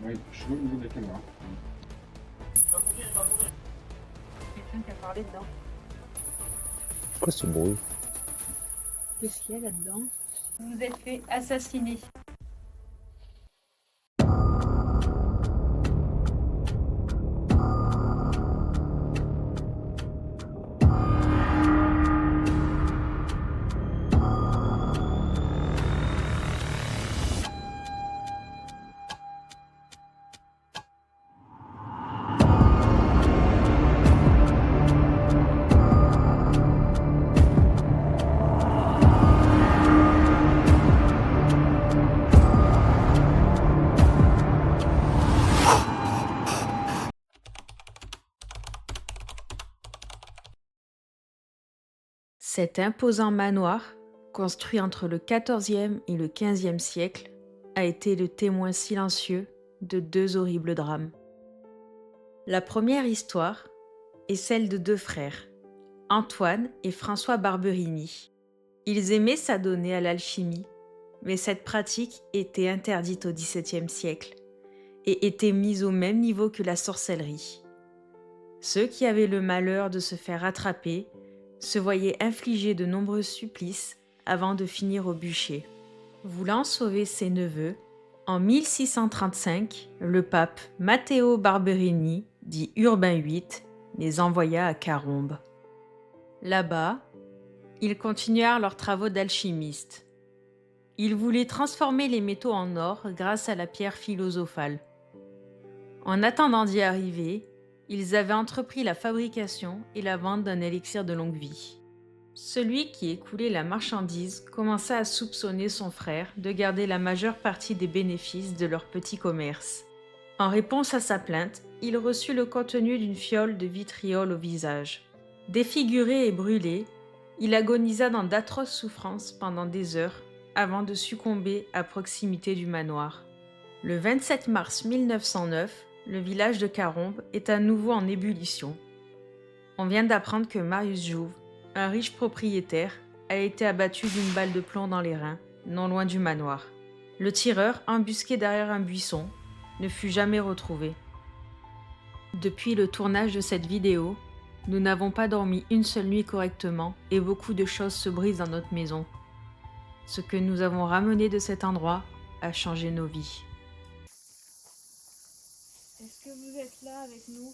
Oui, je suis au niveau de la caméra. Quelqu'un qui a parlé dedans. Quoi ce bruit? Qu'est-ce qu'il y a là-dedans? Vous vous êtes fait assassiner. Cet imposant manoir, construit entre le XIVe et le XVe siècle, a été le témoin silencieux de deux horribles drames. La première histoire est celle de deux frères, Antoine et François Barberini. Ils aimaient s'adonner à l'alchimie, mais cette pratique était interdite au XVIIe siècle et était mise au même niveau que la sorcellerie. Ceux qui avaient le malheur de se faire attraper se voyaient infliger de nombreux supplices avant de finir au bûcher. Voulant sauver ses neveux, en 1635, le pape Matteo Barberini, dit Urbain VIII, les envoya à Carombes. Là-bas, ils continuèrent leurs travaux d'alchimistes. Ils voulaient transformer les métaux en or grâce à la pierre philosophale. En attendant d'y arriver, ils avaient entrepris la fabrication et la vente d'un élixir de longue vie. Celui qui écoulait la marchandise commença à soupçonner son frère de garder la majeure partie des bénéfices de leur petit commerce. En réponse à sa plainte, il reçut le contenu d'une fiole de vitriol au visage. Défiguré et brûlé, il agonisa dans d'atroces souffrances pendant des heures avant de succomber à proximité du manoir. Le 27 mars 1909, le village de Carombes est à nouveau en ébullition. On vient d'apprendre que Marius Jouve, un riche propriétaire, a été abattu d'une balle de plomb dans les reins, non loin du manoir. Le tireur, embusqué derrière un buisson, ne fut jamais retrouvé. Depuis le tournage de cette vidéo, nous n'avons pas dormi une seule nuit correctement et beaucoup de choses se brisent dans notre maison. Ce que nous avons ramené de cet endroit a changé nos vies. Est-ce que vous êtes là avec nous?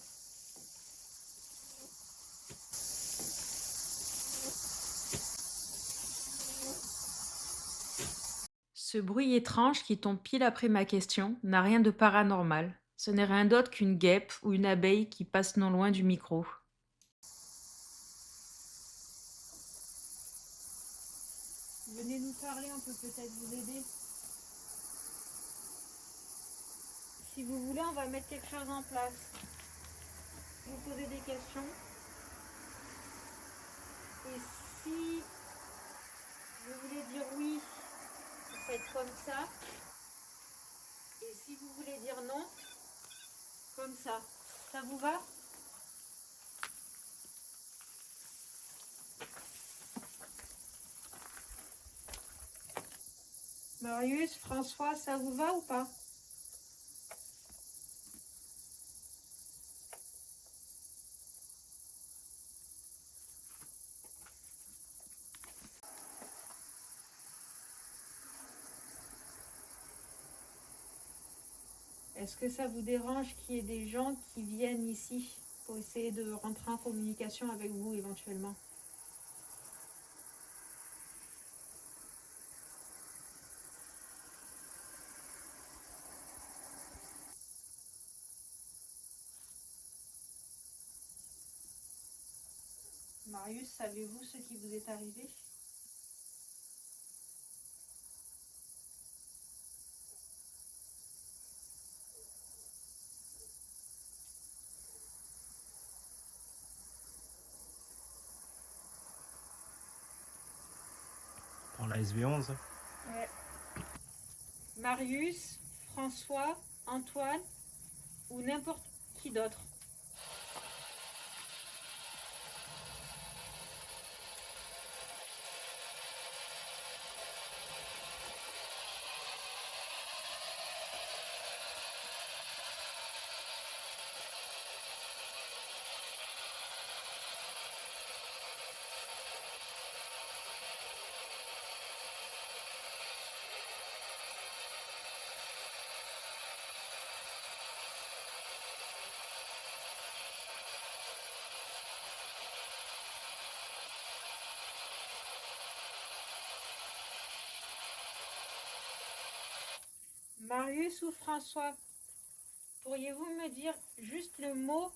Ce bruit étrange qui tombe pile après ma question n'a rien de paranormal. Ce n'est rien d'autre qu'une guêpe ou une abeille qui passe non loin du micro. Venez nous parler, on peut peut-être vous aider. Si vous voulez, on va mettre quelque chose en place. Vous posez des questions. Et si vous voulez dire oui, vous faites comme ça. Et si vous voulez dire non, comme ça. Ça vous va? Marius, François, ça vous va ou pas? Est-ce que ça vous dérange qu'il y ait des gens qui viennent ici pour essayer de rentrer en communication avec vous éventuellement? Marius, savez-vous ce qui vous est arrivé? Dans la SV11. Ouais. Marius, François, Antoine ou n'importe qui d'autre. Marius ou François, pourriez-vous me dire juste le mot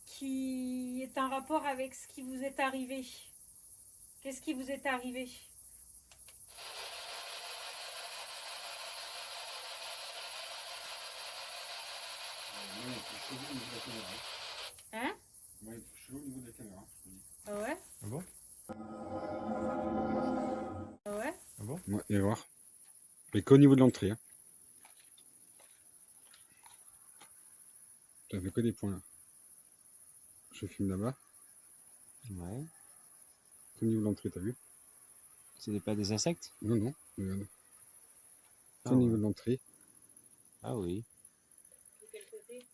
qui est en rapport avec ce qui vous est arrivé? Qu'est-ce qui vous est arrivé? Moi, il est chelou au niveau de la caméra. Hein? Moi, il est chelou au niveau de la caméra, je te dis. Ah ouais? Ah bon? Ah ouais? Ah bon? Ouais, et voir. Mais qu'au niveau de l'entrée. Hein. Ça fait que des points là. Je filme là-bas. Ouais. Qu'au niveau de l'entrée, t'as vu? C'était pas des insectes? Non, non. Regarde. Ah Qu'au niveau ouais. de l'entrée. Ah oui. De quel côté?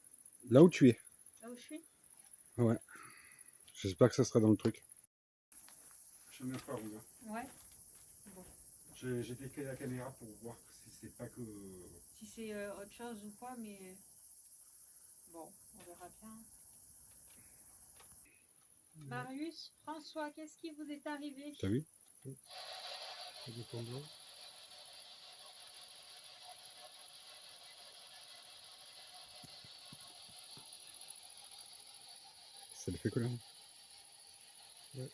Là où tu es. Là où je suis? Ouais. J'espère que ça sera dans le truc. Je sais même pas où là. Ouais. J'ai décalé la caméra pour voir si c'est pas que. Si c'est autre chose ou quoi, mais bon, on verra bien. Marius, François, qu'est-ce qui vous est arrivé? T'as vu? C'est du comblon. Ça le fait que là. Ouais.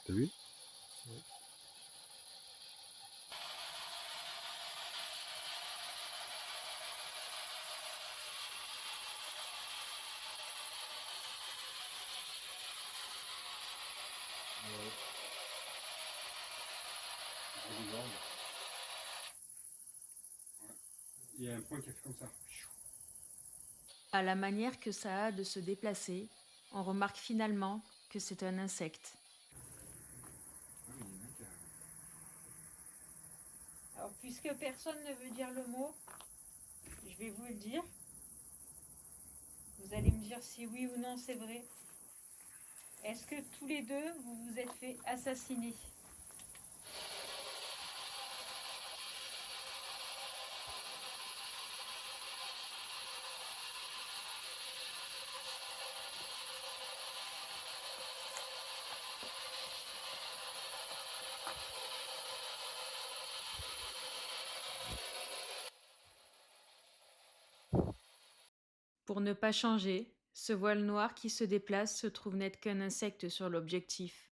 T'as vu? Ouais. Ouais. Ouais. Il y a un point qui a fait comme ça. À la manière que ça a de se déplacer, on remarque finalement que c'est un insecte. Ah, mais il y en a qui a- Alors, puisque personne ne veut dire le mot, je vais vous le dire. Vous allez me dire si oui ou non c'est vrai. Est-ce que tous les deux, vous vous êtes fait assassiner? Pour ne pas changer, ce voile noir qui se déplace se trouve n'être qu'un insecte sur l'objectif.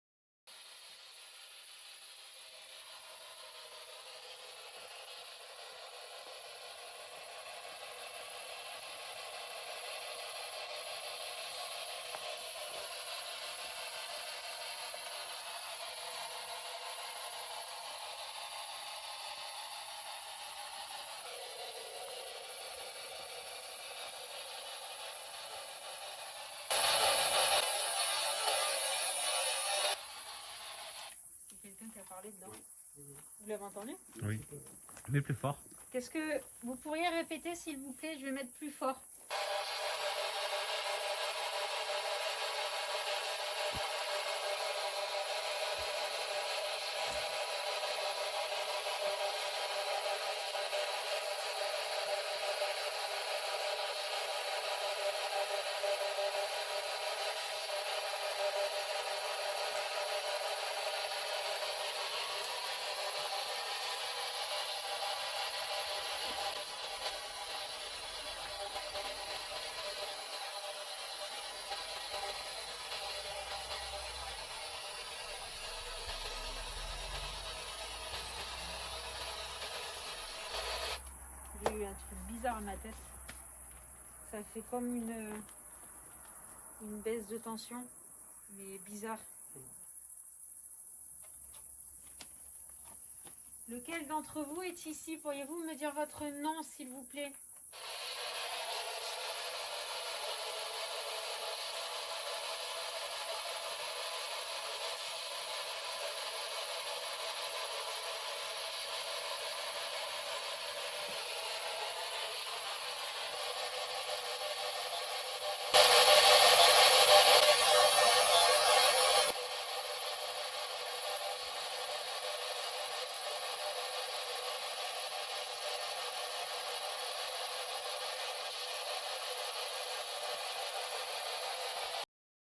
C'est quelqu'un qui a parlé dedans. Vous l'avez entendu? Oui. Mais plus fort. Qu'est-ce que vous pourriez répéter s'il vous plaît? Je vais mettre plus fort. J'ai eu un truc bizarre à ma tête. Ça fait comme une baisse de tension, mais bizarre. Lequel d'entre vous est ici? Pourriez-vous me dire votre nom, s'il vous plaît?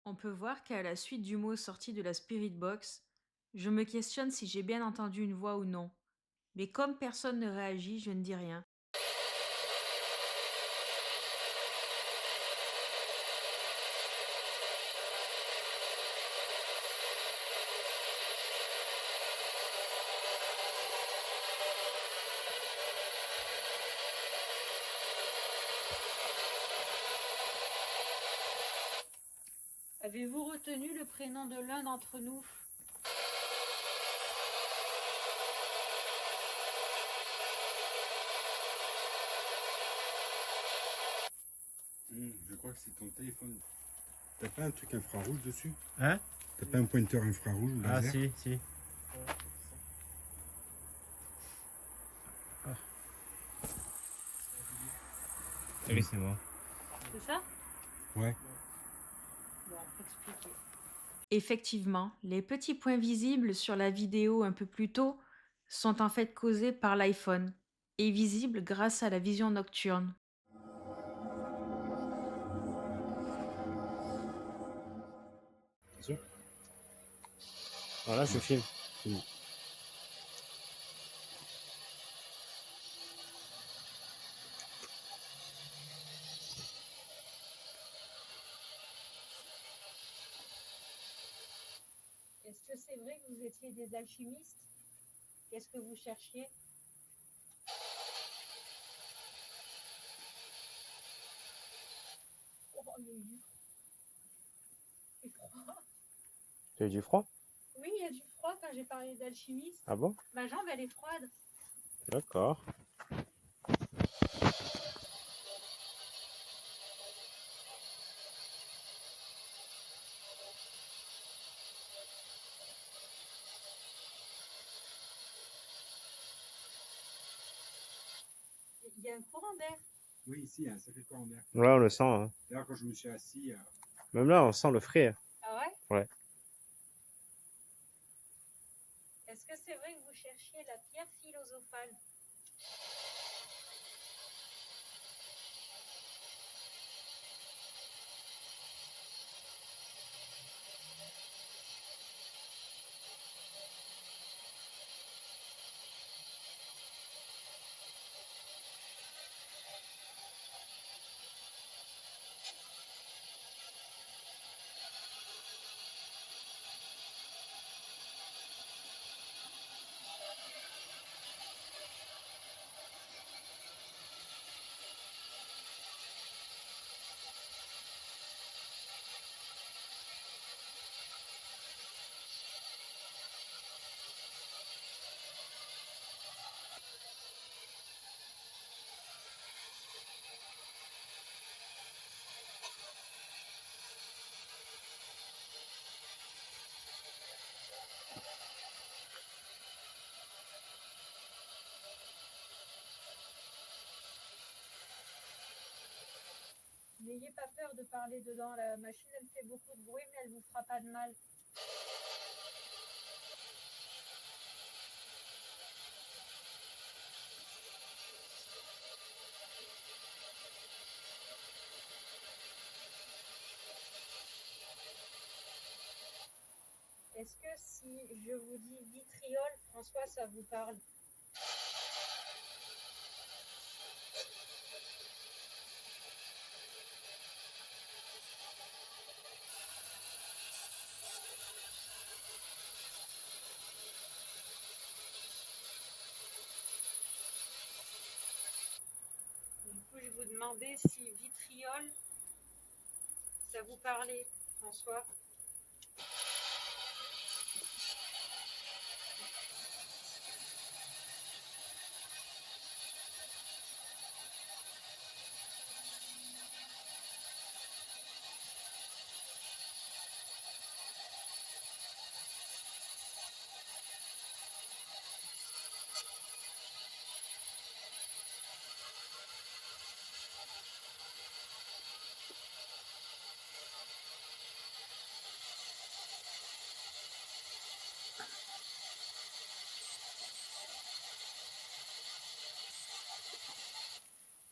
On peut voir qu'à la suite du mot sorti de la Spirit Box, Je me questionne si j'ai bien entendu une voix ou non. Mais comme personne ne réagit, je ne dis rien. Avez-vous retenu le prénom de l'un d'entre nous? Je crois que c'est ton téléphone. T'as pas un truc infrarouge dessus? Hein? T'as pas un pointeur infrarouge ou Ah laser? si. Ah. Oui, c'est moi. C'est ça? Ouais. Bon, expliquez. Effectivement, les petits points visibles sur la vidéo un peu plus tôt sont en fait causés par l'iPhone et visibles grâce à la vision nocturne. Bien sûr. Voilà, je filme. Est-ce que c'est vrai que vous étiez des alchimistes? Qu'est-ce que vous cherchiez? Oh, il y a eu du froid. Tu as eu du froid? Oui, il y a du froid quand j'ai parlé d'alchimiste. Ah bon? Ma jambe, elle est froide. D'accord. Il y a un courant d'air. Oui, ici, il y a un sacré courant d'air. Là, on le sent. Hein. D'ailleurs, quand je me suis assis, Même là, on sent le frais. Ah ouais? Ouais. Est-ce que c'est vrai que vous cherchiez la pierre philosophale? N'ayez pas peur de parler dedans. La machine, elle fait beaucoup de bruit, mais elle vous fera pas de mal. Est-ce que si je vous dis vitriol, François, ça vous parle? Du coup, je vous demandais si vitriol, ça vous parlait, François.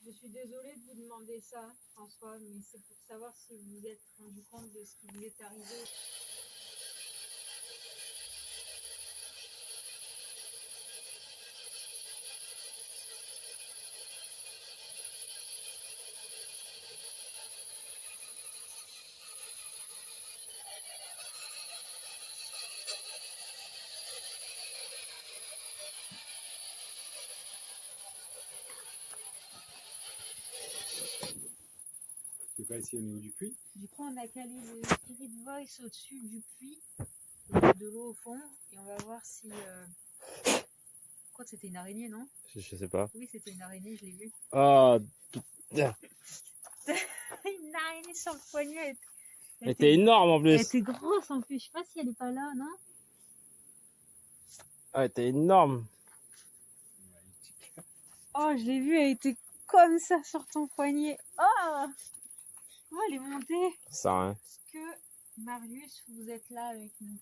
Je suis désolée de vous demander ça, François, mais c'est pour savoir si vous vous êtes rendu compte de ce qui vous est arrivé. là, ici, au niveau du puits. Du coup, on a calé le Spirit Voice au-dessus du puits. Il y a de l'eau au fond. Et on va voir si... Quoi, c'était une araignée, non? Je sais pas. Oui, c'était une araignée, je l'ai vue. Ah, putain. Une araignée sur le poignet. Elle était énorme en Elle plus. était grosse en plus. Je sais pas si elle est pas là, non? Ah, elle était énorme. Oh, je l'ai vue, elle était comme ça sur ton poignet. Oh! Comment elle est montée? Ça, hein. Est-ce que, Marius, vous êtes là avec nous?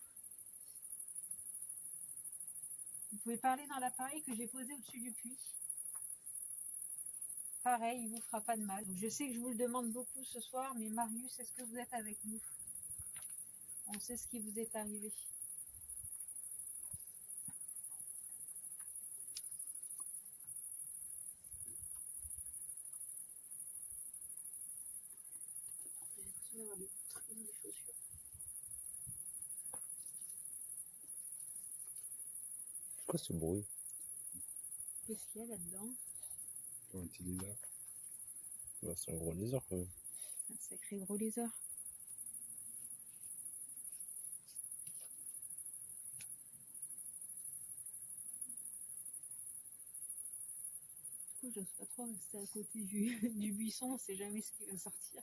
Vous pouvez parler dans l'appareil que j'ai posé au-dessus du puits. Pareil, il vous fera pas de mal. Donc, je sais que je vous le demande beaucoup ce soir, mais Marius, est-ce que vous êtes avec nous? On sait ce qui vous est arrivé. J'ai l'impression d'avoir des trucs dans les chaussures. C'est quoi ce bruit? Qu'est-ce qu'il y a là-dedans? Pour un petit lézard. Bah, c'est un gros lézard quand même. Un sacré gros lézard. Du coup, j'ose pas trop rester à côté du buisson, on sait jamais ce qui va sortir.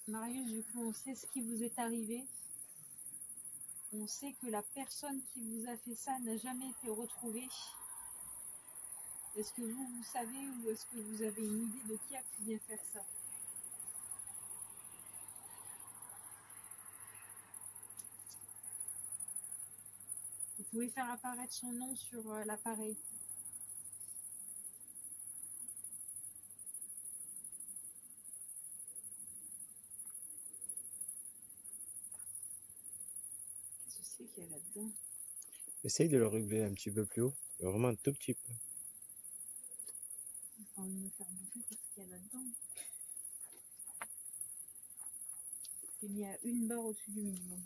Marius, du coup, on sait ce qui vous est arrivé. On sait que la personne qui vous a fait ça n'a jamais été retrouvée. Est-ce que vous savez ou est-ce que vous avez une idée de qui a pu bien faire ça? Vous pouvez faire apparaître son nom sur l'appareil. Qu'est-ce que c'est qu'il y a là-dedans? Essaye de le régler un petit peu plus haut. Vraiment un tout petit peu. J'ai envie de me faire bouffer pour ce qu'il y a là-dedans. J'ai mis à une barre au-dessus du minimum.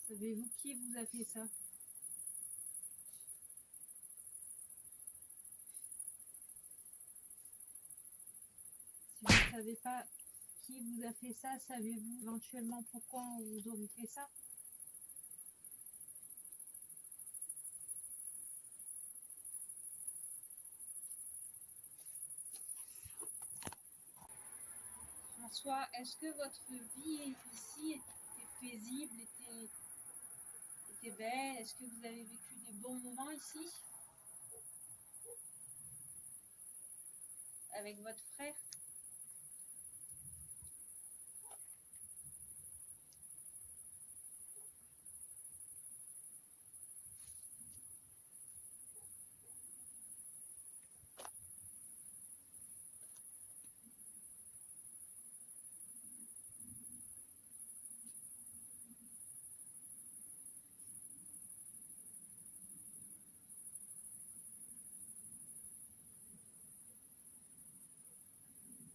Savez-vous qui vous a fait ça? Si vous ne savez pas qui vous a fait ça, savez-vous éventuellement pourquoi on vous aurait fait ça? François, est-ce que votre vie ici était paisible, était belle? Est-ce que vous avez vécu des bons moments ici? Avec votre frère?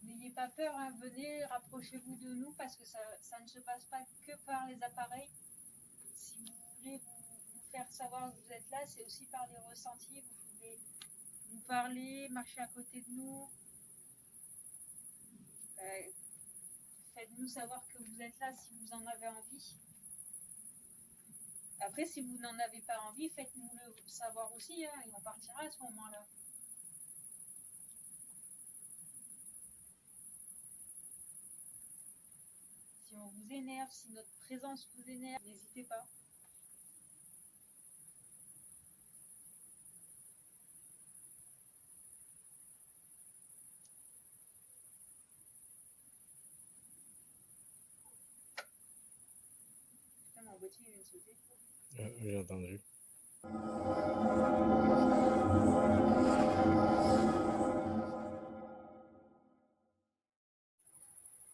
N'ayez pas peur, hein, venez, rapprochez-vous de nous parce que ça ne se passe pas que par les appareils. Si vous voulez vous faire savoir que vous êtes là, c'est aussi par les ressentis. Vous pouvez nous parler, marcher à côté de nous. Faites-nous savoir que vous êtes là si vous en avez envie. Après, si vous n'en avez pas envie, faites-nous le savoir aussi, hein, et on partira à ce moment-là. Si on vous énerve, si notre présence vous énerve, n'hésitez pas. Putain, mon boîtier vient de sauter. J'ai entendu. Je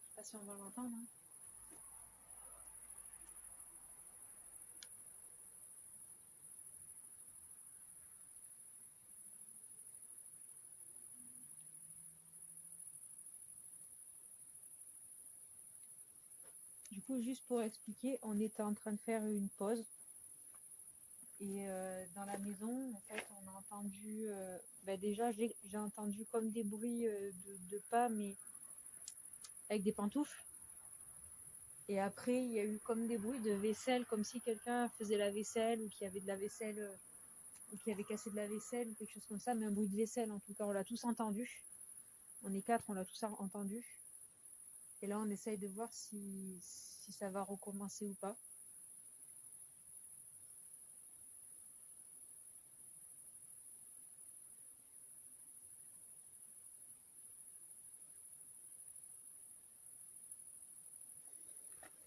sais pas si on va l'entendre. Hein. Du coup, juste pour expliquer, on était en train de faire une pause. Et dans la maison, en fait, on a entendu... déjà, j'ai entendu comme des bruits de pas, mais avec des pantoufles. Et après, il y a eu comme des bruits de vaisselle, comme si quelqu'un faisait la vaisselle ou qu'il y avait de la vaisselle, ou qu'il avait cassé de la vaisselle ou quelque chose comme ça, mais un bruit de vaisselle en tout cas, on l'a tous entendu. On est 4, on l'a tous entendu. Et là, on essaye de voir si ça va recommencer ou pas.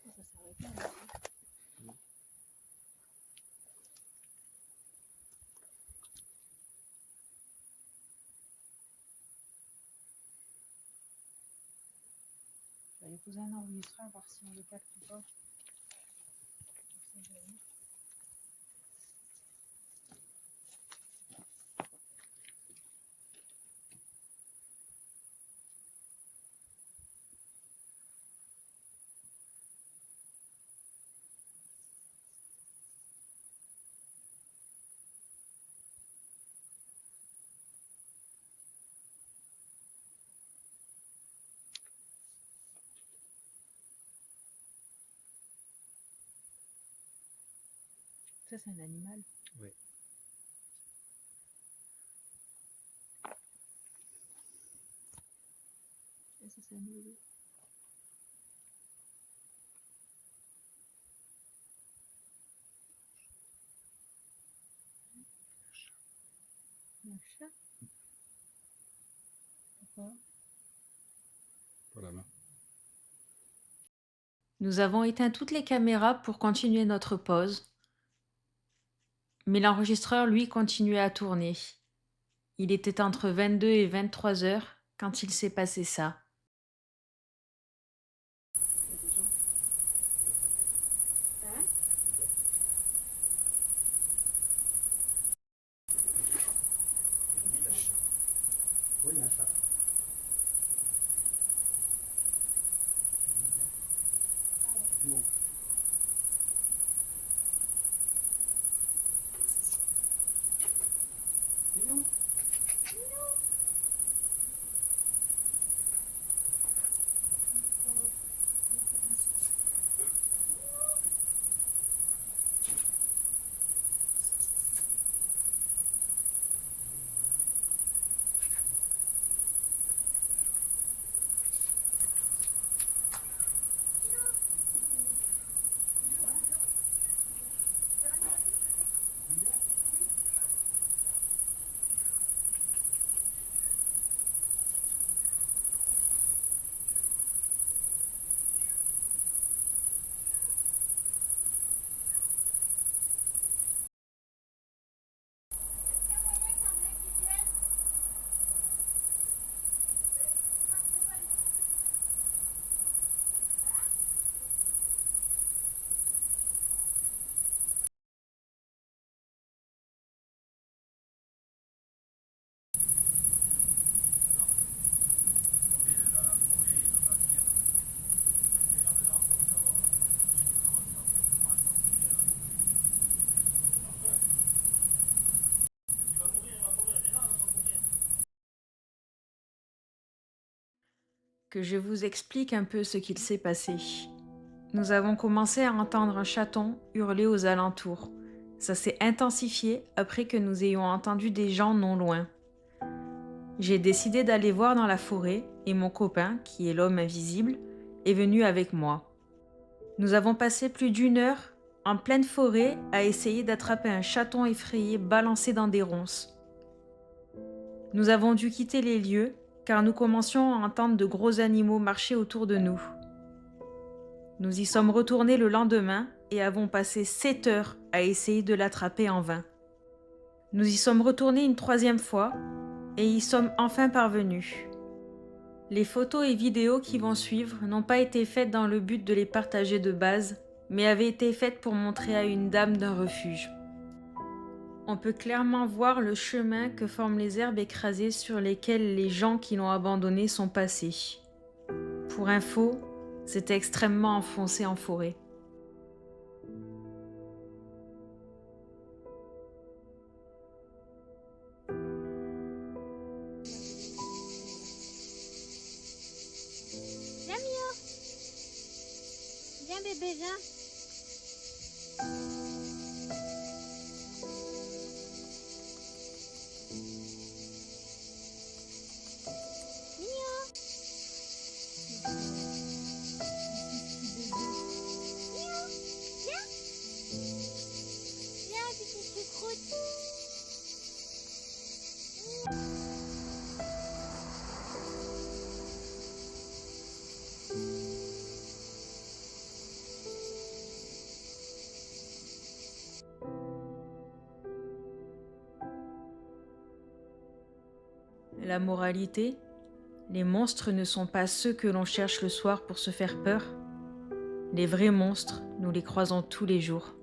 Ça s'arrête là. Je vais aller poser un enregistreur, voir si on le capte ou pas. On sait jamais. Ça, c'est un animal. Oui. Et ça, c'est un oiseau. Un chat. Pourquoi? Pas la main. Nous avons éteint toutes les caméras pour continuer notre pause, mais l'enregistreur, lui, continuait à tourner. Il était entre 22 et 23 heures quand il s'est passé ça. Oui, il y a un chat. Non. Que je vous explique un peu ce qu'il s'est passé. Nous avons commencé à entendre un chaton hurler aux alentours. Ça s'est intensifié après que nous ayons entendu des gens non loin. J'ai décidé d'aller voir dans la forêt et mon copain, qui est l'homme invisible, est venu avec moi. Nous avons passé plus d'1 heure en pleine forêt à essayer d'attraper un chaton effrayé balancé dans des ronces. Nous avons dû quitter les lieux car nous commencions à entendre de gros animaux marcher autour de nous. Nous y sommes retournés le lendemain et avons passé 7 heures à essayer de l'attraper en vain. Nous y sommes retournés une 3e fois et y sommes enfin parvenus. Les photos et vidéos qui vont suivre n'ont pas été faites dans le but de les partager de base, mais avaient été faites pour montrer à une dame d'un refuge. On peut clairement voir le chemin que forment les herbes écrasées sur lesquelles les gens qui l'ont abandonné sont passés. Pour info, C'était extrêmement enfoncé en forêt. Viens Mio. Viens bébé, viens. Mio. Mio, viens. Viens, petit choucroute. La moralité, les monstres ne sont pas ceux que l'on cherche le soir pour se faire peur. Les vrais monstres, nous les croisons tous les jours.